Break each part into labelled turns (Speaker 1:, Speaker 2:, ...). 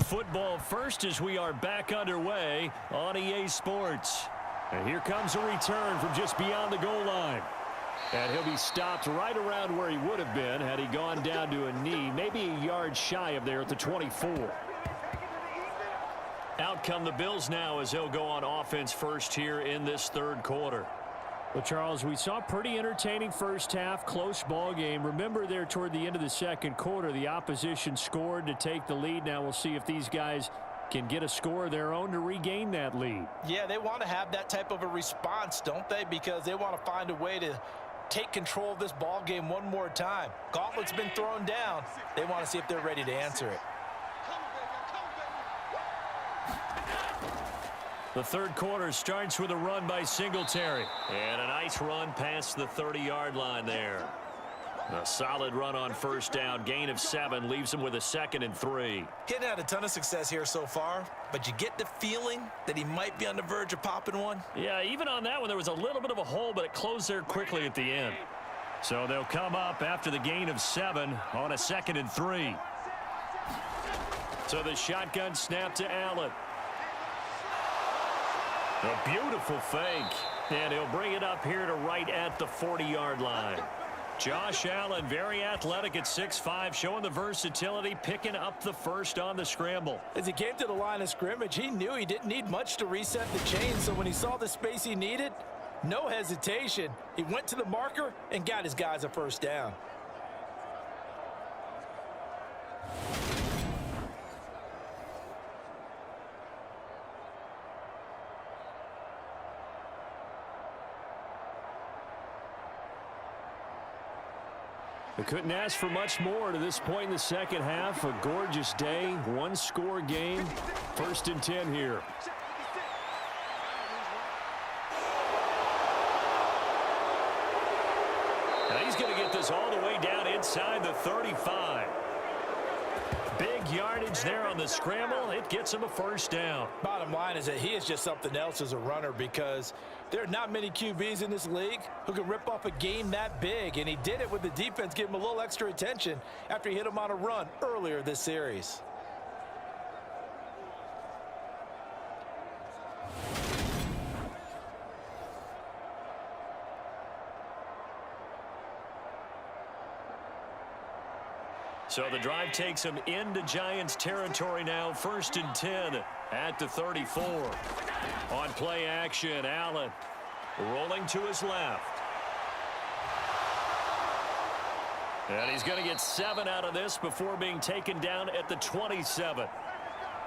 Speaker 1: football first as we are back underway on EA Sports. And here comes a return from just beyond the goal line. And he'll be stopped right around where he would have been had he gone down to a knee, maybe a yard shy of there at the 24. Out come the Bills now as they'll go on offense first here in this third quarter. Well, Charles, we saw a pretty entertaining first half, close ball game. Remember there toward the end of the second quarter, the opposition scored to take the lead. Now we'll see if these guys can get a score of their own to regain that lead.
Speaker 2: Yeah, they want to have that type of a response, don't they? Because they want to find a way to take control of this ball game one more time. Gauntlet's been thrown down. They want to see if they're ready to answer it.
Speaker 1: The third quarter starts with a run by Singletary. And a nice run past the 30-yard line there. A solid run on first down. Gain of 7 leaves him with a 2nd and 3.
Speaker 2: He hadn't had a ton of success here so far, but you get the feeling that he might be on the verge of popping one.
Speaker 1: Yeah, even on that one, there was a little bit of a hole, but it closed there quickly at the end. So they'll come up after the gain of 7 on a 2nd and 3. So the shotgun snap to Allen. A beautiful fake. And he'll bring it up here to right at the 40-yard line. Josh Allen, very athletic at 6'5", showing the versatility, picking up the first on the scramble.
Speaker 2: As he came to the line of scrimmage, he knew he didn't need much to reset the chain, so when he saw the space he needed, no hesitation. He went to the marker and got his guys a first down.
Speaker 1: They couldn't ask for much more to this point in the second half. A gorgeous day, one-score game. 1st and 10 here. Now he's going to get this all the way down inside the 35. Big yardage there on the scramble. It gets him a first down.
Speaker 2: Bottom line is that he is just something else as a runner because there are not many QBs in this league who can rip off a game that big, and he did it with the defense giving him a little extra attention after he hit him on a run earlier this series.
Speaker 1: So the drive takes him into Giants territory now. 1st and 10 at the 34. On play action, Allen rolling to his left. And he's going to get 7 out of this before being taken down at the 27.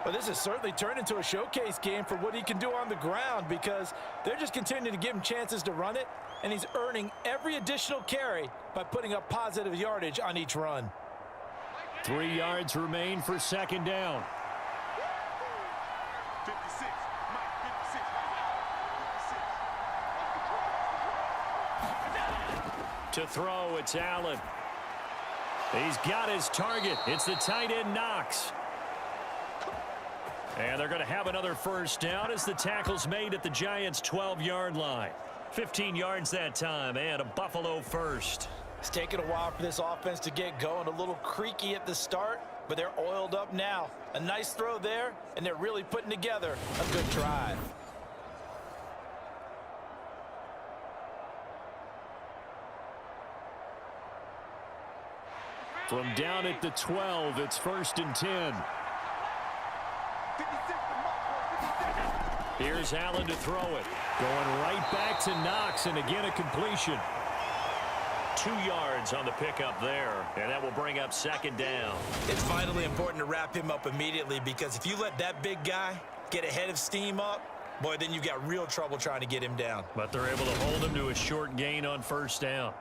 Speaker 2: Well, this has certainly turned into a showcase game for what he can do on the ground because they're just continuing to give him chances to run it, and he's earning every additional carry by putting up positive yardage on each run.
Speaker 1: 3 yards remain for 2nd down.
Speaker 3: 56.
Speaker 1: To throw, it's Allen. He's got his target. It's the tight end, Knox. And they're going to have another first down as the tackle's made at the Giants' 12-yard line. 15 yards that time, and a Buffalo first.
Speaker 2: It's taken a while for this offense to get going. A little creaky at the start, but they're oiled up now. A nice throw there, and they're really putting together a good drive.
Speaker 1: From down at the 12, it's 1st and 10. Here's Allen to throw it. Going right back to Knox, and again a completion. 2 yards on the pickup there, and that will bring up 2nd down.
Speaker 2: It's vitally important to wrap him up immediately because if you let that big guy get ahead of steam up, boy, then you've got real trouble trying to get him down.
Speaker 1: But they're able to hold him to a short gain on first down.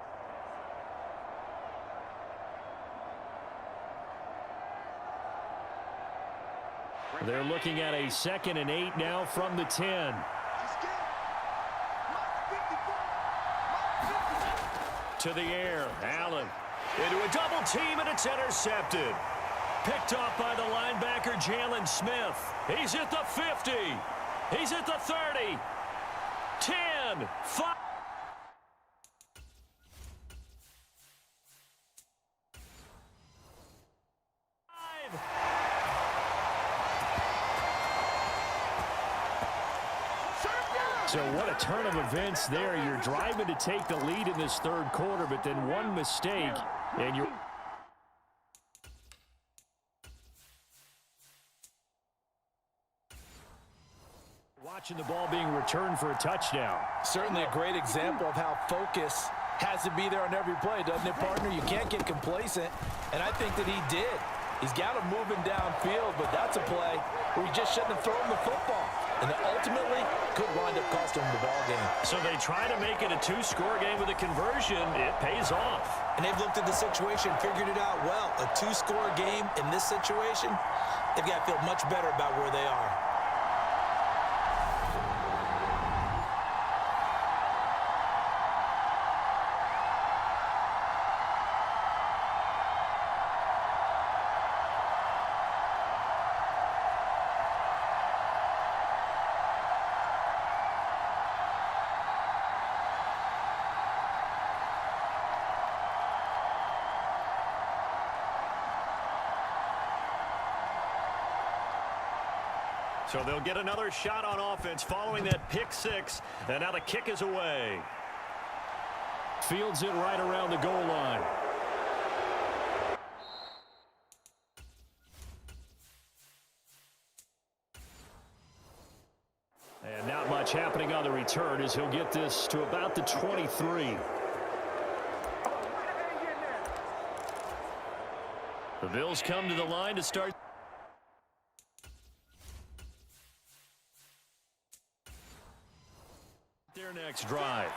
Speaker 1: They're looking at a 2nd and 8 now from the 10. To the air, Allen into a double team, and it's intercepted. Picked off by the linebacker, Jalen Smith. He's at the 50. He's at the 30. 10, 5. So what a turn of events there. You're driving to take the lead in this third quarter, but then one mistake, and you're... watching the ball being returned for a touchdown.
Speaker 2: Certainly a great example of how focus has to be there on every play, doesn't it, partner? You can't get complacent, and I think that he did. He's got him moving downfield, but that's a play where he just shouldn't have thrown the football. And ultimately could wind up costing him the ball game.
Speaker 1: So they try to make it a two-score game with a conversion. It pays off.
Speaker 2: And they've looked at the situation, figured it out well. A two-score game in this situation, they've got to feel much better about where they are.
Speaker 1: So they'll get another shot on offense following that pick six. And now the kick is away. Fields it right around the goal line. And not much happening on the return as he'll get this to about the 23. The Bills come to the line to start their next drive.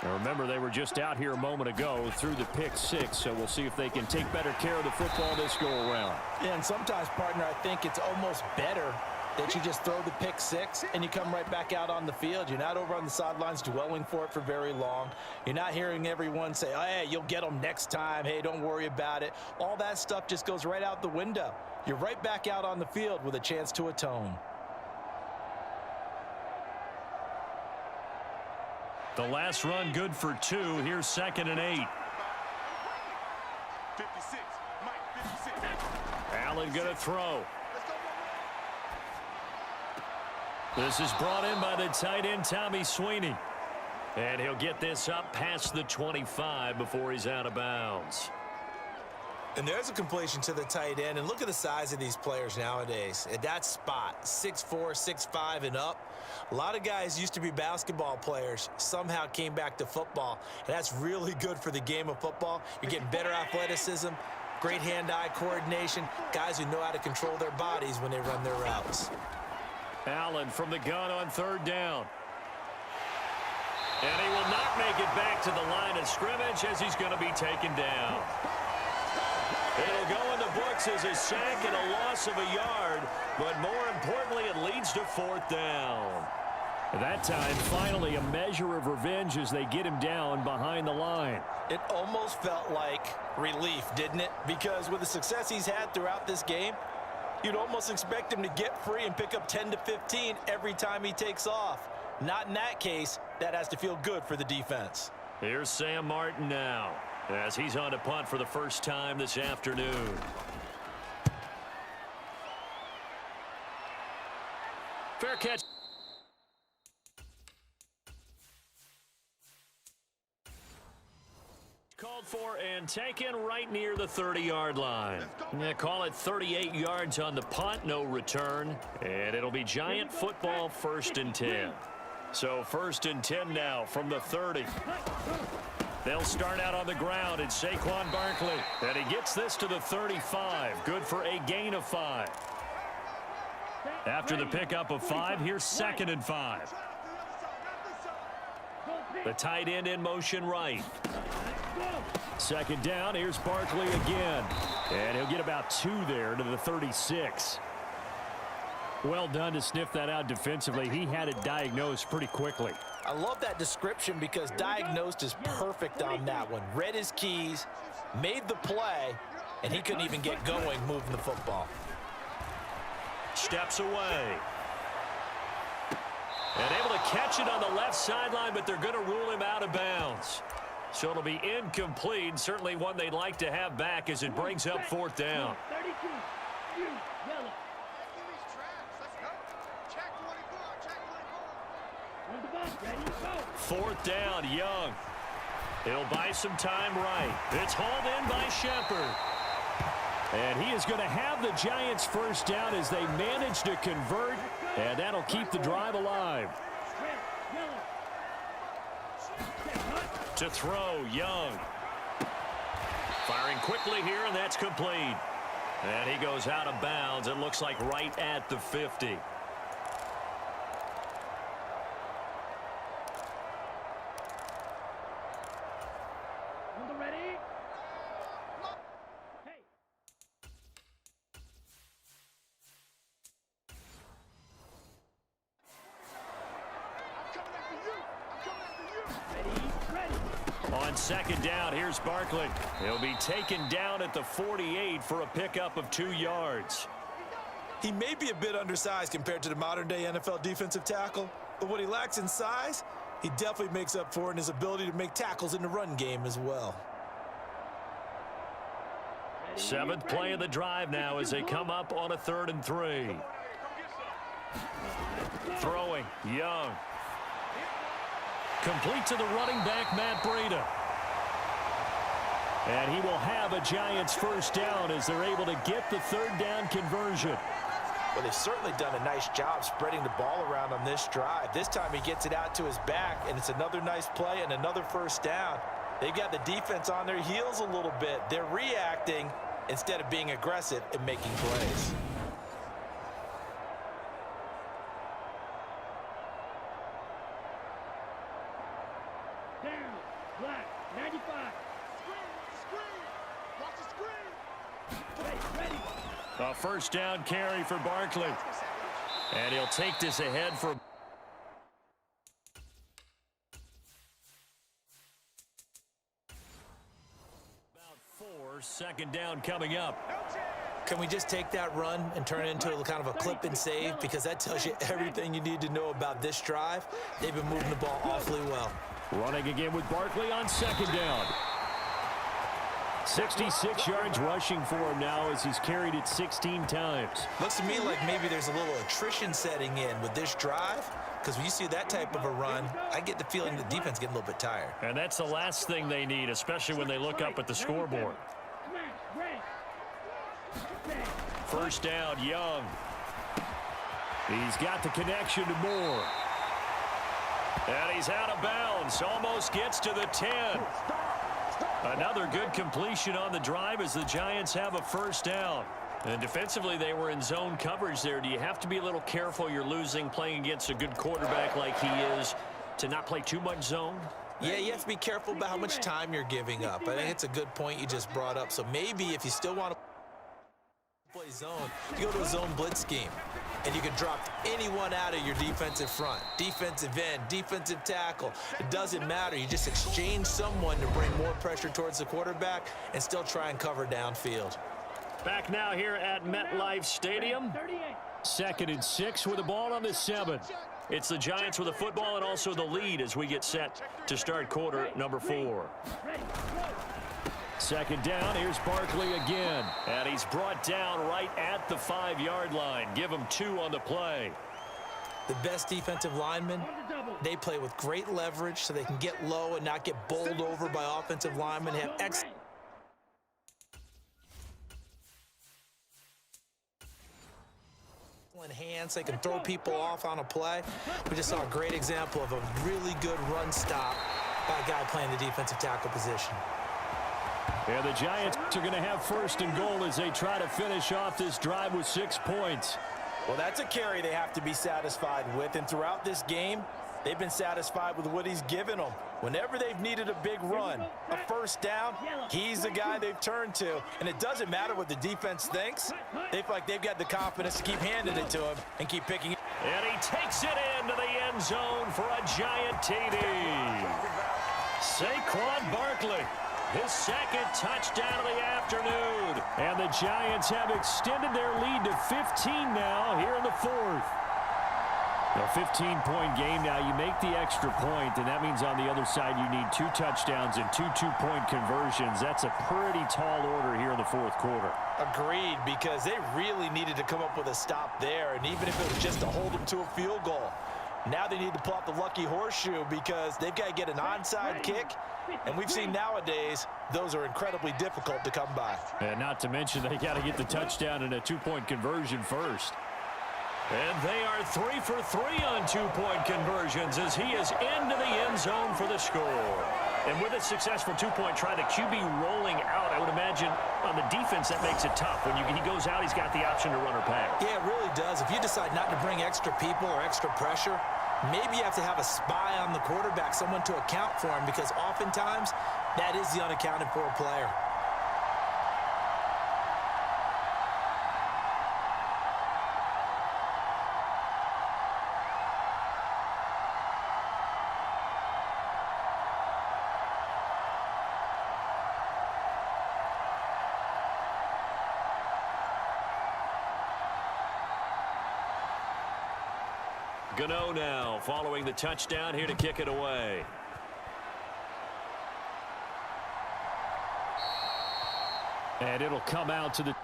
Speaker 1: Now remember, they were just out here a moment ago through the pick six, so we'll see if they can take better care of the football this go-around.
Speaker 2: Yeah, and sometimes, partner, I think it's almost better that you just throw the pick six and you come right back out on the field. You're not over on the sidelines dwelling for it for very long. You're not hearing everyone say, oh, hey, you'll get them next time. Hey, don't worry about it. All that stuff just goes right out the window. You're right back out on the field with a chance to atone.
Speaker 1: The last run good for 2. Here's 2nd and 8.
Speaker 3: 56. Mike, 56.
Speaker 1: Allen going to throw. This is brought in by the tight end, Tommy Sweeney. And he'll get this up past the 25 before he's out of bounds.
Speaker 2: And there's a completion to the tight end. And look at the size of these players nowadays. At that spot, 6'4", 6'5", and up. A lot of guys used to be basketball players, somehow came back to football. And that's really good for the game of football. You're getting better athleticism, great hand-eye coordination, guys who know how to control their bodies when they run their routes.
Speaker 1: Allen from the gun on 3rd down. And he will not make it back to the line of scrimmage as he's going to be taken down. It'll go in the books as a sack and a loss of a yard, but more importantly, it leads to 4th down. At that time, finally a measure of revenge as they get him down behind the line.
Speaker 2: It almost felt like relief, didn't it? Because with the success he's had throughout this game, you'd almost expect him to get free and pick up 10 to 15 every time he takes off. Not in that case. That has to feel good for the defense.
Speaker 1: Here's Sam Martin now, as he's on to punt for the first time this afternoon. Fair catch. Called for and taken right near the 30-yard line. Yeah, call it 38 yards on the punt, no return. And it'll be Giant football 1st and 10. So 1st and 10 now from the 30. They'll start out on the ground. It's Saquon Barkley. And he gets this to the 35. Good for a gain of 5. After the pickup of 5, here's 2nd and 5. The tight end in motion right. 2nd down. Here's Barkley again. And he'll get about 2 there to the 36. Well done to sniff that out defensively. He had it diagnosed pretty quickly.
Speaker 2: I love that description because diagnosed is perfect on that one. Read his keys, made the play, and he couldn't even get going moving the football.
Speaker 1: Steps away. And able to catch it on the left sideline, but they're going to rule him out of bounds. So it'll be incomplete. Certainly one they'd like to have back as it brings up 4th down.
Speaker 3: 32. You, yellow.
Speaker 1: Fourth down, Young. He'll buy some time right. It's hauled in by Shepard. And he is going to have the Giants first down as they manage to convert, and that'll keep the drive alive. To throw, Young. Firing quickly here, and that's complete. And he goes out of bounds. It looks like right at the 50. On second down, here's Barkley. He'll be taken down at the 48 for a pickup of 2 yards.
Speaker 2: He may be a bit undersized compared to the modern-day NFL defensive tackle, but what he lacks in size, he definitely makes up for in his ability to make tackles in the run game as well.
Speaker 1: 7th play of the drive now as they come up on a 3rd and 3. Throwing, Young. Complete to the running back, Matt Breida. And he will have a Giants first down as they're able to get the 3rd down conversion.
Speaker 2: Well, they've certainly done a nice job spreading the ball around on this drive. This time he gets it out to his back, and it's another nice play and another first down. They've got the defense on their heels a little bit. They're reacting instead of being aggressive and making plays.
Speaker 1: A first down carry for Barkley. And he'll take this ahead for about 4. 2nd down coming up.
Speaker 2: Can we just take that run and turn it into a kind of a clip and save? Because that tells you everything you need to know about this drive. They've been moving the ball awfully well.
Speaker 1: Running again with Barkley on 2nd down. 66 yards rushing for him now as he's carried it 16 times.
Speaker 2: Looks to me like maybe there's a little attrition setting in with this drive, because when you see that type of a run, I get the feeling the defense getting a little bit tired.
Speaker 1: And that's the last thing they need, especially when they look up at the scoreboard. First down, Young. He's got the connection to Moore. And he's out of bounds. Almost gets to the 10. Another good completion on the drive as the Giants have a first down. And defensively, they were in zone coverage there. Do you have to be a little careful? You're losing playing against a good quarterback like he is to not play too much zone?
Speaker 2: Yeah, you have to be careful about how much time you're giving up. I think it's a good point you just brought up. So maybe if you still want to play zone, you go to a zone blitz scheme. And you can drop anyone out of your defensive front, defensive end, defensive tackle. It doesn't matter. You just exchange someone to bring more pressure towards the quarterback and still try and cover downfield.
Speaker 1: Back now here at MetLife Stadium. 2nd and 6 with the ball on the 7. It's the Giants with the football and also the lead as we get set to start quarter number 4. 2nd down, here's Barkley again. And he's brought down right at the 5-yard line. Give him 2 on the play.
Speaker 2: The best defensive linemen, they play with great leverage so they can get low and not get bowled over by offensive linemen. They have excellent hands. They can throw people off on a play. We just saw a great example of a really good run stop by a guy playing the defensive tackle position.
Speaker 1: And the Giants are going to have 1st and goal as they try to finish off this drive with 6 points.
Speaker 2: Well, that's a carry they have to be satisfied with. And throughout this game, they've been satisfied with what he's given them. Whenever they've needed a big run, a first down, he's the guy they've turned to. And it doesn't matter what the defense thinks. They feel like they've got the confidence to keep handing it to him and keep picking it.
Speaker 1: And he takes it into the end zone for a Giant TD. Saquon Barkley. His 2nd touchdown of the afternoon. And the Giants have extended their lead to 15 now here in the 4th. A 15-point game now. You make the extra point, and that means on the other side you need 2 touchdowns and 2 two-point conversions. That's a pretty tall order here in the 4th quarter.
Speaker 2: Agreed, because they really needed to come up with a stop there, and even if it was just to hold them to a field goal. Now they need to pull out the lucky horseshoe because they've got to get an onside kick. And we've seen nowadays those are incredibly difficult to come by.
Speaker 1: And not to mention they got to get the touchdown and a two-point conversion first. And they are 3 for 3 on two-point conversions as he is into the end zone for the score. And with a successful two-point try, the QB rolling out, I would imagine on the defense that makes it tough. When he goes out, he's got the option to run or pass.
Speaker 2: Yeah, it really does. If you decide not to bring extra people or extra pressure, maybe you have to have a spy on the quarterback, someone to account for him, because oftentimes that is the unaccounted for player.
Speaker 1: Gano now following the touchdown here to kick it away. And it'll come out to the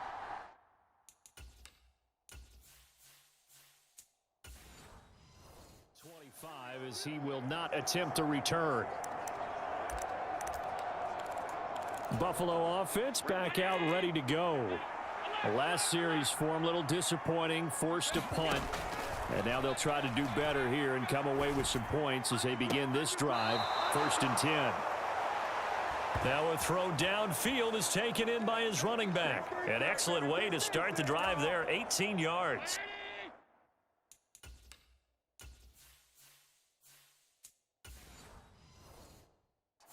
Speaker 1: 25 as he will not attempt to return. Buffalo offense back out ready to go. The last series for him, a little disappointing, forced a punt. And now they'll try to do better here and come away with some points as they begin this drive. 1st and 10. Now a throw downfield is taken in by his running back. An excellent way to start the drive there, 18 yards.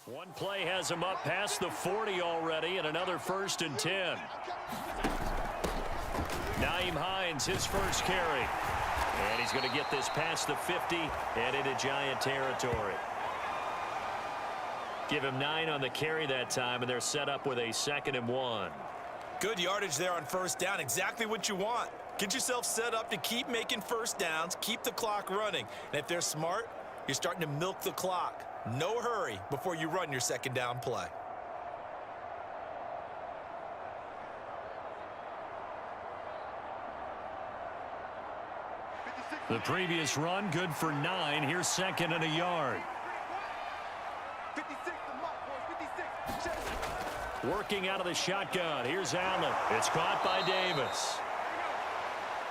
Speaker 1: One play has him up past the 40 already, and another 1st and 10. Nyheim Hines, his first carry. And he's going to get this past the 50 and into Giant territory. Give him 9 on the carry that time, and they're set up with a 2nd and 1.
Speaker 2: Good yardage there on 1st down. Exactly what you want. Get yourself set up to keep making 1st downs, keep the clock running. And if they're smart, you're starting to milk the clock. No hurry before you run your 2nd down play.
Speaker 1: The previous run good for 9. Here's 2nd and a yard.
Speaker 3: 56, the mark, boys, 56.
Speaker 1: Working out of the shotgun. Here's Allen. It's caught by Davis.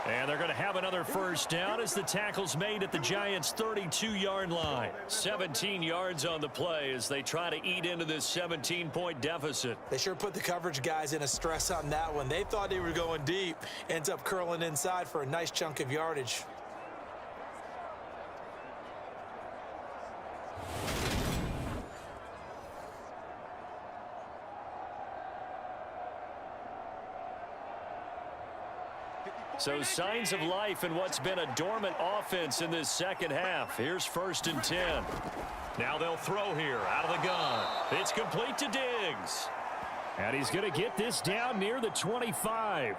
Speaker 1: And they're going to have another 1st down as the tackle's made at the Giants' 32-yard line. 17 yards on the play as they try to eat into this 17-point deficit.
Speaker 2: They sure put the coverage guys in a stress on that one. They thought they were going deep. Ends up curling inside for a nice chunk of yardage.
Speaker 1: So signs of life in what's been a dormant offense in this 2nd half. Here's 1st and 10. Now they'll throw here out of the gun. It's complete to Diggs. And he's going to get this down near the 25.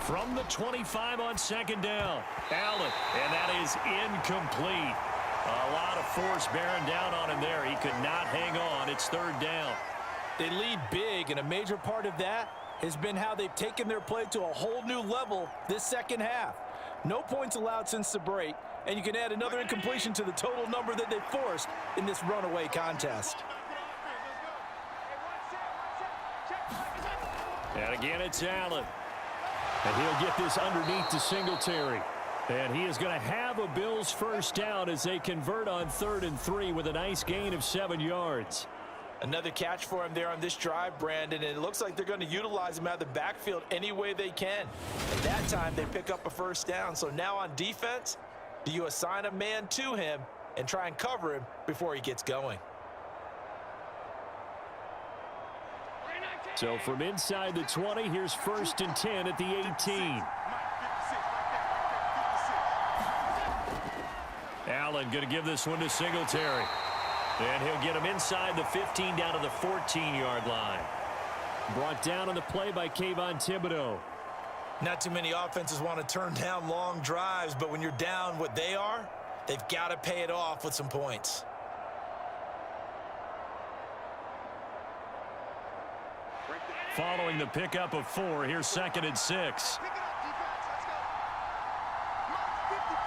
Speaker 1: From the 25 on 2nd down. Allen, and that is incomplete. A lot of force bearing down on him there. He could not hang on. It's 3rd down.
Speaker 2: They lead big, and a major part of that has been how they've taken their play to a whole new level this 2nd half. No points allowed since the break, and you can add another incompletion to the total number that they forced in this runaway contest.
Speaker 1: And again, it's Allen. And he'll get this underneath to Singletary. And he is going to have a Bills 1st down as they convert on 3rd and 3 with a nice gain of 7 yards.
Speaker 2: Another catch for him there on this drive, Brandon, and it looks like they're going to utilize him out of the backfield any way they can. At that time, they pick up a 1st down. So now on defense, do you assign a man to him and try and cover him before he gets going?
Speaker 1: So from inside the 20, here's 1st and 10 at the 18. Allen going to give this one to Singletary. And he'll get him inside the 15 down to the 14-yard line. Brought down on the play by Kayvon Thibodeau.
Speaker 2: Not too many offenses want to turn down long drives, but when you're down what they are, they've got to pay it off with some points.
Speaker 1: Following the pickup of 4, here's 2nd and 6.
Speaker 3: Pick it up, defense. Let's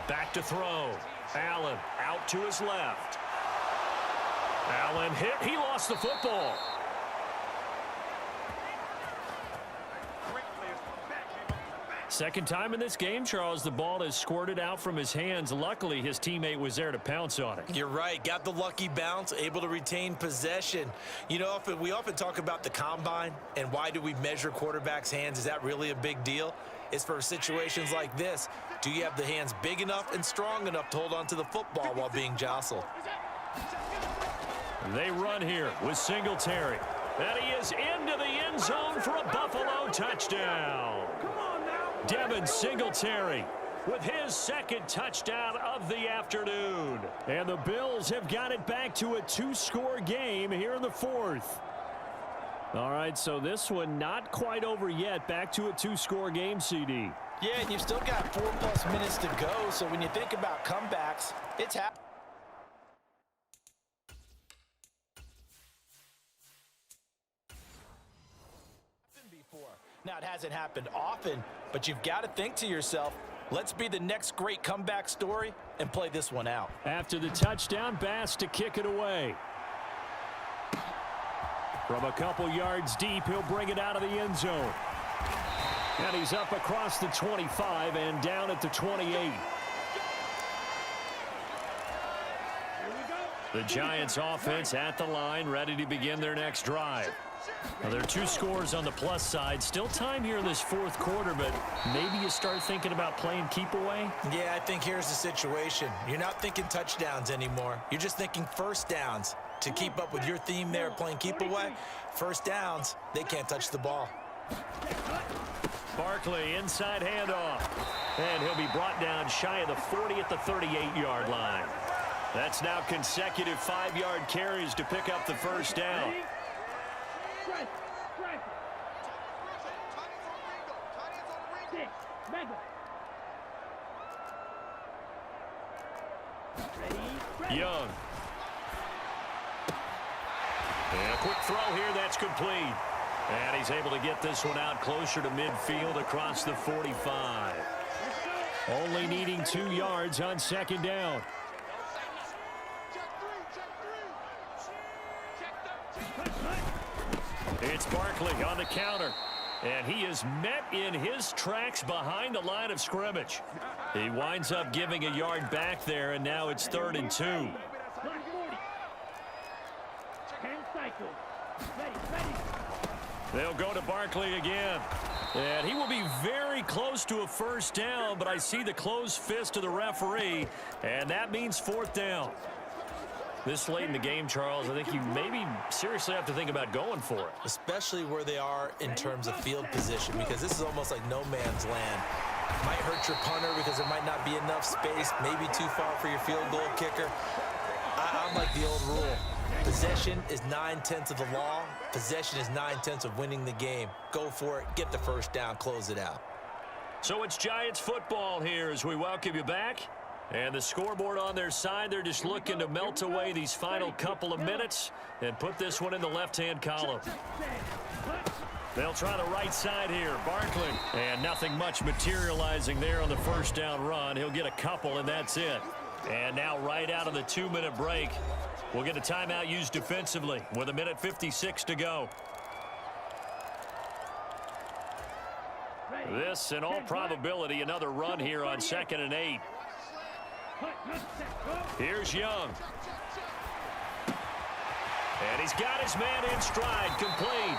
Speaker 3: go.
Speaker 1: Back to throw. Allen out to his left. Allen hit. He lost the football. Second time in this game, Charles, the ball has squirted out from his hands. Luckily, his teammate was there to pounce on it.
Speaker 2: You're right. Got the lucky bounce, able to retain possession. You know, we often talk about the combine and why do we measure quarterbacks' hands. Is that really a big deal? It's for situations like this. Do you have the hands big enough and strong enough to hold on to the football while being jostled?
Speaker 1: They run here with Singletary. And he is into the end zone for a Buffalo touchdown. Devin Singletary with his 2nd touchdown of the afternoon. And the Bills have got it back to a 2-score game here in the 4th. All right, so this one not quite over yet. Back to a 2-score game, CD.
Speaker 2: Yeah, and you've still got 4+ minutes to go, so when you think about comebacks, it's happening. Now, it hasn't happened often, but you've got to think to yourself, let's be the next great comeback story and play this one out.
Speaker 1: After the touchdown, Bass to kick it away. From a couple yards deep, he'll bring it out of the end zone. And he's up across the 25 and down at the 28. The Giants offense at the line, ready to begin their next drive. Now, there are 2 scores on the plus side. Still time here in this 4th quarter, but maybe you start thinking about playing keep away?
Speaker 2: Yeah, I think here's the situation. You're not thinking touchdowns anymore. You're just thinking first downs. To keep up with your theme there, playing keep away, first downs, they can't touch the ball.
Speaker 1: Barkley, inside handoff. And he'll be brought down shy of the 40 at the 38-yard line. That's now consecutive 5-yard carries to pick up the first down. Young. And a quick throw here, that's complete. And he's able to get this one out closer to midfield across the 45. Only needing 2 yards on 2nd down. It's Barkley on the counter. And he is met in his tracks behind the line of scrimmage. He winds up giving a yard back there, and now it's 3rd and 2. They'll go to Barkley again. And he will be very close to a first down, but I see the closed fist of the referee, and that means 4th down. This late in the game, Charles, I think you maybe seriously have to think about going for it.
Speaker 2: Especially where they are in terms of field position, because this is almost like no man's land. Might hurt your punter because there might not be enough space, maybe too far for your field goal kicker. I'm like the old rule. Possession is 9/10 of the law. Possession is 9/10 of winning the game. Go for it, get the first down, close it out.
Speaker 1: So it's Giants football here as we welcome you back. And the scoreboard on their side, they're just looking to melt away these final couple of minutes and put this one in the left-hand column. They'll try the right side here. Barkley. And nothing much materializing there on the first down run. He'll get a couple, and that's it. And now right out of the 2-minute break, we'll get a timeout used defensively with 1:56 to go. This, in all probability, another run here on 2nd and 8. Here's Young. And he's got his man in stride, complete.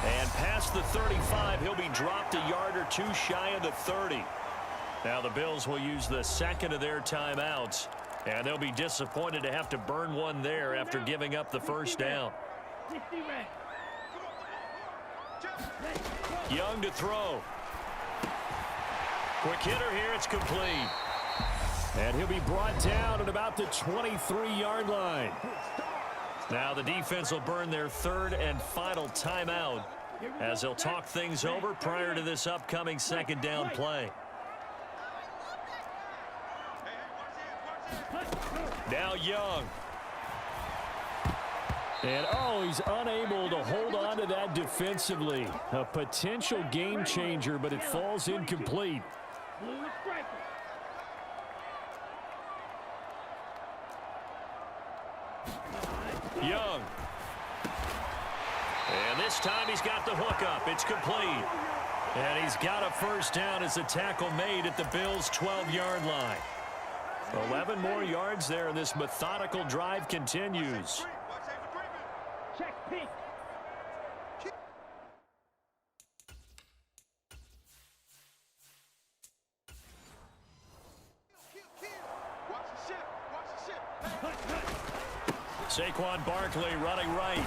Speaker 1: And past the 35, he'll be dropped a yard or 2 shy of the 30. Now the Bills will use the 2nd of their timeouts, and they'll be disappointed to have to burn one there after giving up the first down. Young to throw. Quick hitter here, it's complete. And he'll be brought down at about the 23-yard line. Now the defense will burn their third and final timeout as they'll talk things over prior to this upcoming second down play. Now Young. And, oh, he's unable to hold on to that defensively. A potential game changer, but it falls incomplete. Young. And this time he's got the hook up. It's complete. And he's got a first down as the tackle made at the Bills' 12-yard line. 11 more yards there, and this methodical drive continues.
Speaker 3: Check pink. Watch the ship. Watch the ship.
Speaker 1: Saquon Barkley running right.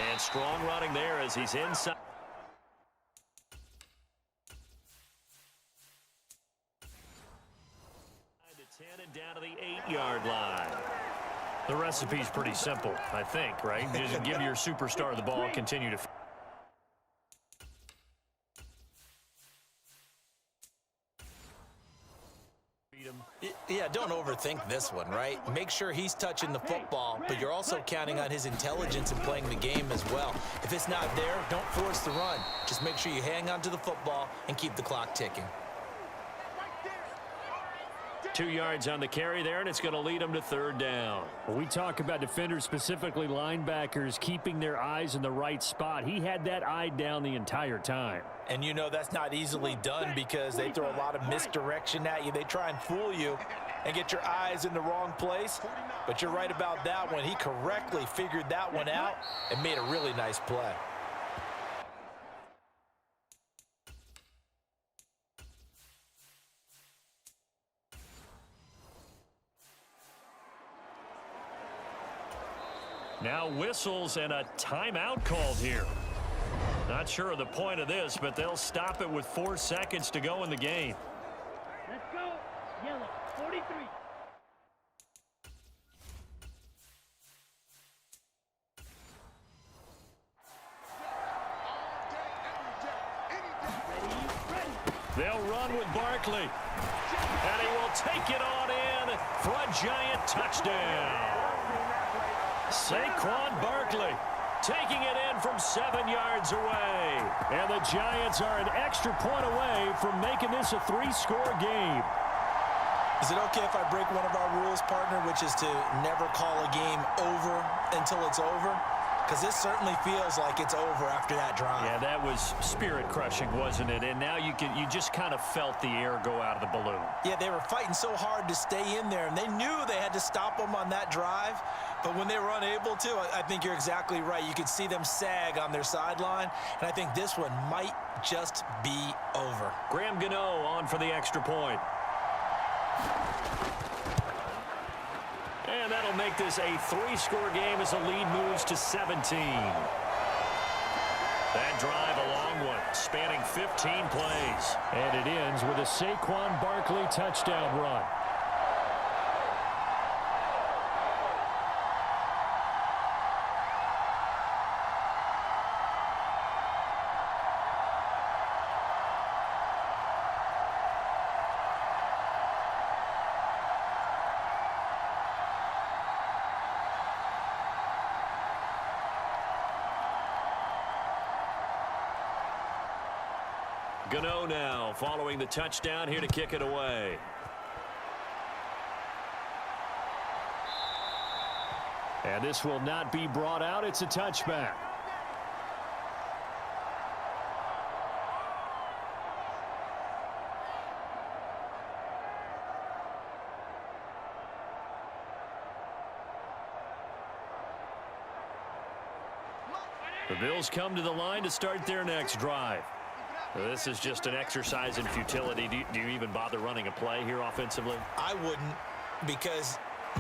Speaker 1: And strong running there as he's inside. The 10 and down to the 8-yard line. The recipe's pretty simple, I think, right? Just give your superstar the ball and continue to...
Speaker 2: Yeah, don't overthink this one, right? Make sure he's touching the football, but you're also counting on his intelligence in playing the game as well. If it's not there, don't force the run. Just make sure you hang on to the football and keep the clock ticking.
Speaker 1: 2 yards on the carry there, and it's going to lead them to third down. When we talk about defenders, specifically linebackers, keeping their eyes in the right spot, he had that eye down the entire time.
Speaker 2: And you know that's not easily done because they throw a lot of misdirection at you. They try and fool you and get your eyes in the wrong place. But you're right about that one. He correctly figured that one out and made a really nice play.
Speaker 1: Now whistles and a timeout called here. Not sure of the point of this, but they'll stop it with 4 seconds to go in the game.
Speaker 4: Let's go. Yellow, 43.
Speaker 1: They'll run with Barkley. And he will take it on in for a giant touchdown. Saquon Barkley taking it in from 7 yards away. And the Giants are an extra point away from making this a 3-score game.
Speaker 2: Is it okay if I break one of our rules, partner, which is to never call a game over until it's over? Because this certainly feels like it's over after that drive.
Speaker 1: Yeah, that was spirit-crushing, wasn't it? And now you just kind of felt the air go out of the balloon.
Speaker 2: Yeah, they were fighting so hard to stay in there, and they knew they had to stop them on that drive. But when they were unable to, I think you're exactly right. You could see them sag on their sideline, and I think this one might just be over.
Speaker 1: Graham Gano on for the extra point. And that'll make this a 3-score game as the lead moves to 17. That drive a long one, spanning 15 plays. And it ends with a Saquon Barkley touchdown run. Gano now following the touchdown here to kick it away. And this will not be brought out. It's a touchback. The Bills come to the line to start their next drive. This is just an exercise in futility. Do you even bother running a play here offensively?
Speaker 2: I wouldn't, because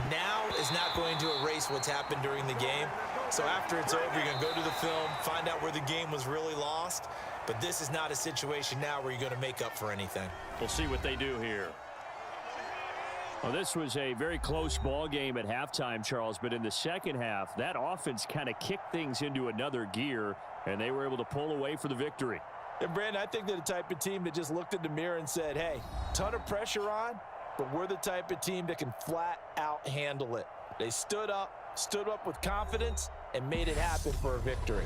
Speaker 2: now is not going to erase what's happened during the game. So after it's over, you're going to go to the film, find out where the game was really lost. But this is not a situation now where you're going to make up for anything.
Speaker 1: We'll see what they do here. Well, this was a very close ball game at halftime, Charles, but in the second half, that offense kind of kicked things into another gear, and they were able to pull away for the victory.
Speaker 2: And, Brandon, I think they're the type of team that just looked in the mirror and said, hey, ton of pressure on, but we're the type of team that can flat out handle it. They stood up with confidence, and made it happen for a victory.